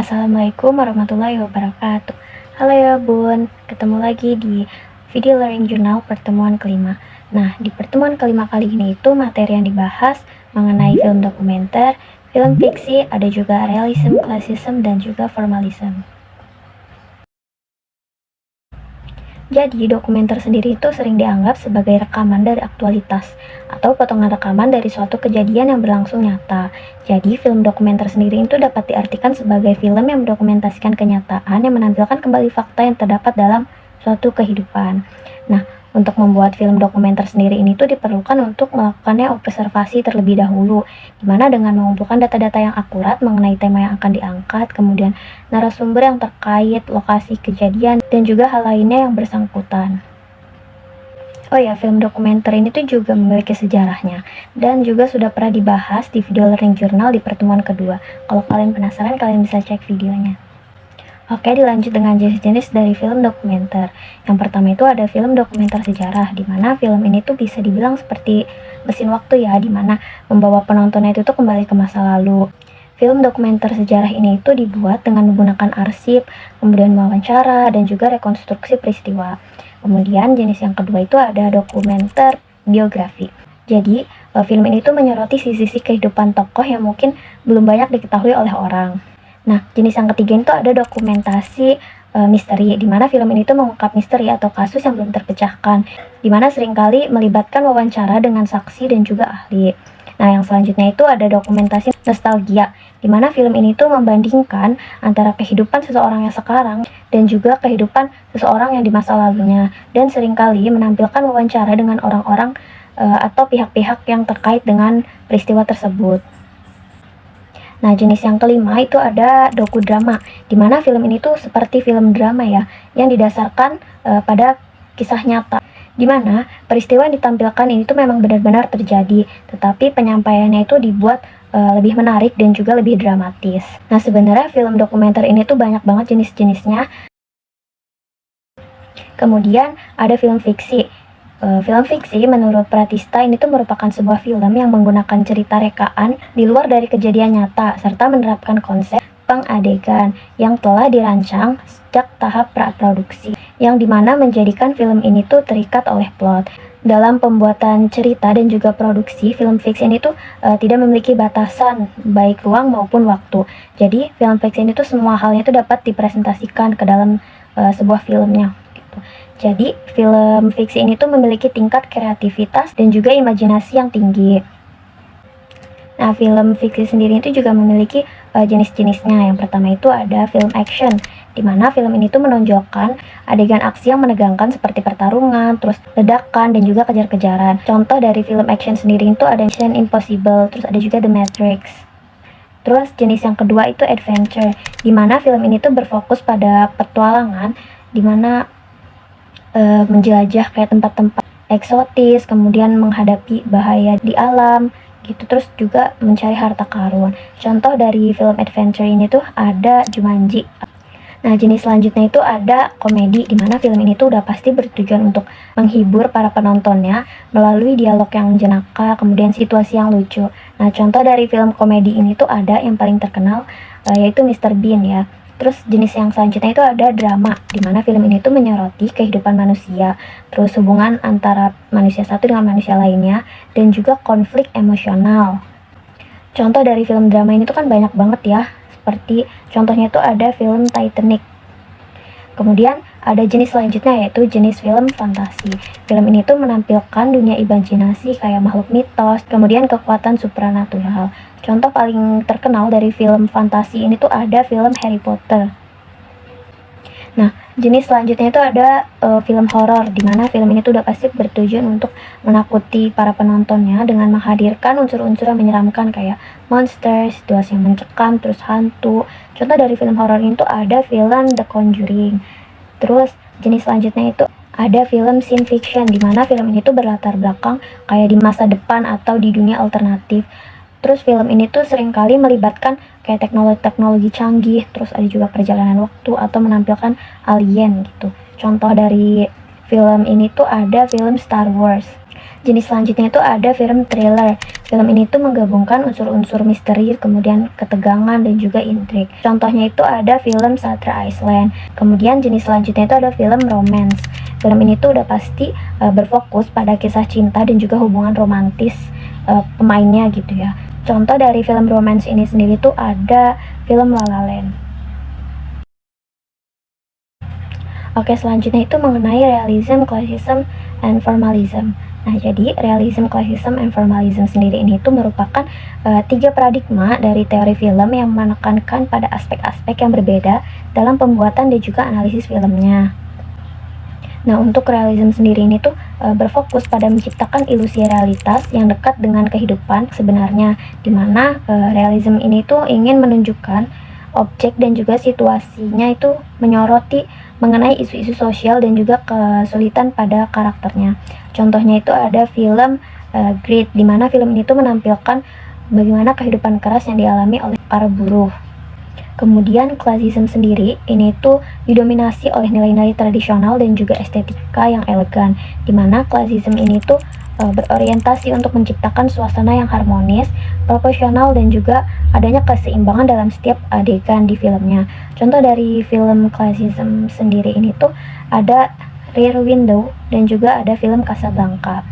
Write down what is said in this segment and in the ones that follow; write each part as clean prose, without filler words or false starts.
Assalamualaikum warahmatullahi wabarakatuh. Halo ya Bun, ketemu lagi di Video Learning Journal pertemuan kelima. Nah, di pertemuan kelima kali ini itu materi yang dibahas mengenai film dokumenter, film fiksi, ada juga realism, classism, dan juga formalism. Jadi, dokumenter sendiri itu sering dianggap sebagai rekaman dari aktualitas atau potongan rekaman dari suatu kejadian yang berlangsung nyata. Jadi, film dokumenter sendiri itu dapat diartikan sebagai film yang mendokumentasikan kenyataan yang menampilkan kembali fakta yang terdapat dalam suatu kehidupan. Nah, untuk membuat film dokumenter sendiri ini tuh diperlukan untuk melakukannya observasi terlebih dahulu, di mana dengan mengumpulkan data-data yang akurat mengenai tema yang akan diangkat, kemudian narasumber yang terkait, lokasi kejadian, dan juga hal lainnya yang bersangkutan. Oh ya, film dokumenter ini tuh juga memiliki sejarahnya, dan juga sudah pernah dibahas di Video Learning Journal di pertemuan kedua. Kalau kalian penasaran, kalian bisa cek videonya. Oke, dilanjut dengan jenis-jenis dari film dokumenter. Yang pertama itu ada film dokumenter sejarah, di mana film ini tuh bisa dibilang seperti mesin waktu ya, di mana membawa penontonnya itu tuh kembali ke masa lalu. Film dokumenter sejarah ini itu dibuat dengan menggunakan arsip, kemudian wawancara, dan juga rekonstruksi peristiwa. Kemudian jenis yang kedua itu ada dokumenter biografi. Jadi, film ini tuh menyoroti sisi-sisi kehidupan tokoh yang mungkin belum banyak diketahui oleh orang. Nah, jenis yang ketiga itu ada dokumentasi misteri, di mana film ini tuh mengungkap misteri atau kasus yang belum terpecahkan, di mana seringkali melibatkan wawancara dengan saksi dan juga ahli. Nah, yang selanjutnya itu ada dokumentasi nostalgia, di mana film ini tuh membandingkan antara kehidupan seseorang yang sekarang dan juga kehidupan seseorang yang di masa lalunya, dan seringkali menampilkan wawancara dengan orang-orang atau pihak-pihak yang terkait dengan peristiwa tersebut. Nah, jenis yang kelima itu ada dokudrama, di mana film ini tuh seperti film drama ya, yang didasarkan pada kisah nyata, di mana peristiwa yang ditampilkan ini tuh memang benar-benar terjadi, tetapi penyampaiannya itu dibuat lebih menarik dan juga lebih dramatis. Nah, sebenarnya film dokumenter ini tuh banyak banget jenis-jenisnya. Kemudian ada film fiksi. Film fiksi menurut Pratista ini tuh merupakan sebuah film yang menggunakan cerita rekaan di luar dari kejadian nyata, serta menerapkan konsep pengadegan yang telah dirancang sejak tahap praproduksi, yang dimana menjadikan film ini tuh terikat oleh plot. Dalam pembuatan cerita dan juga produksi, film fiksi ini tuh tidak memiliki batasan baik ruang maupun waktu. Jadi film fiksi ini tuh semua halnya tuh dapat dipresentasikan ke dalam sebuah filmnya. Jadi, film fiksi ini tuh memiliki tingkat kreativitas dan juga imajinasi yang tinggi. Nah, film fiksi sendiri itu juga memiliki jenis-jenisnya. Yang pertama itu ada film action, di mana film ini tuh menonjolkan adegan aksi yang menegangkan seperti pertarungan, terus ledakan, dan juga kejar-kejaran. Contoh dari film action sendiri itu ada Mission Impossible, terus ada juga The Matrix. Terus jenis yang kedua itu adventure, di mana film ini tuh berfokus pada petualangan, di mana menjelajah kayak tempat-tempat eksotis, kemudian menghadapi bahaya di alam gitu, terus juga mencari harta karun. Contoh dari film adventure ini tuh ada Jumanji. Nah, jenis selanjutnya itu ada komedi, di mana film ini tuh udah pasti bertujuan untuk menghibur para penontonnya melalui dialog yang jenaka, kemudian situasi yang lucu. Nah, contoh dari film komedi ini tuh ada yang paling terkenal yaitu Mr. Bean ya. Terus jenis yang selanjutnya itu ada drama, di mana film ini tuh menyoroti kehidupan manusia, terus hubungan antara manusia satu dengan manusia lainnya, dan juga konflik emosional. Contoh dari film drama ini tuh kan banyak banget ya, seperti contohnya itu ada film Titanic. Kemudian ada jenis selanjutnya yaitu jenis film fantasi. Film ini tuh menampilkan dunia imajinasi kayak makhluk mitos, kemudian kekuatan supranatural. Contoh paling terkenal dari film fantasi ini tuh ada film Harry Potter. Nah, jenis selanjutnya itu ada film horor, di mana film ini tuh udah pasti bertujuan untuk menakuti para penontonnya dengan menghadirkan unsur-unsur yang menyeramkan kayak monster, situasi yang mencekam, terus hantu. Contoh dari film horor ini tuh ada film The Conjuring. Terus jenis selanjutnya itu ada film science fiction, di mana film ini tuh berlatar belakang kayak di masa depan atau di dunia alternatif. Terus film ini tuh seringkali melibatkan kayak teknologi-teknologi canggih, terus ada juga perjalanan waktu atau menampilkan alien gitu. Contoh dari film ini tuh ada film Star Wars. Jenis selanjutnya itu ada film thriller. Film ini tuh menggabungkan unsur-unsur misteri, kemudian ketegangan dan juga intrik. Contohnya itu ada film Shutter Island. Kemudian jenis selanjutnya itu ada film romance. Film ini tuh udah pasti berfokus pada kisah cinta dan juga hubungan romantis pemainnya gitu ya. Contoh dari film romance ini sendiri tuh ada film La La Land. Oke, selanjutnya itu mengenai realism, classism, and formalism. Nah, jadi realism, classism, and formalism sendiri ini itu merupakan tiga paradigma dari teori film yang menekankan pada aspek-aspek yang berbeda dalam pembuatan dan juga analisis filmnya. Nah, untuk realism sendiri ini tuh berfokus pada menciptakan ilusi realitas yang dekat dengan kehidupan sebenarnya, di mana realism ini tuh ingin menunjukkan objek dan juga situasinya itu menyoroti mengenai isu-isu sosial dan juga kesulitan pada karakternya. Contohnya itu ada film Greed, di mana film ini tuh menampilkan bagaimana kehidupan keras yang dialami oleh para buruh. Kemudian classism sendiri ini tuh didominasi oleh nilai-nilai tradisional dan juga estetika yang elegan, di mana classism ini tuh berorientasi untuk menciptakan suasana yang harmonis, proporsional dan juga adanya keseimbangan dalam setiap adegan di filmnya. Contoh dari film classism sendiri ini tuh ada Rear Window dan juga ada film Casablanca.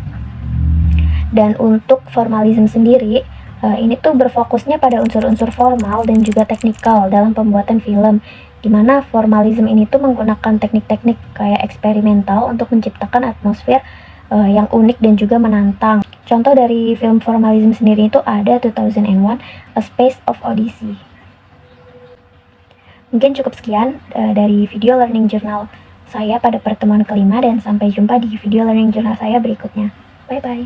Dan untuk formalism sendiri, ini tuh berfokusnya pada unsur-unsur formal dan juga teknikal dalam pembuatan film, di mana formalism ini tuh menggunakan teknik-teknik kayak eksperimental untuk menciptakan atmosfer yang unik dan juga menantang. Contoh dari film formalism sendiri itu ada 2001 A Space of Odyssey. Mungkin cukup sekian dari video learning journal saya pada pertemuan kelima, dan sampai jumpa di video learning journal saya berikutnya. Bye bye.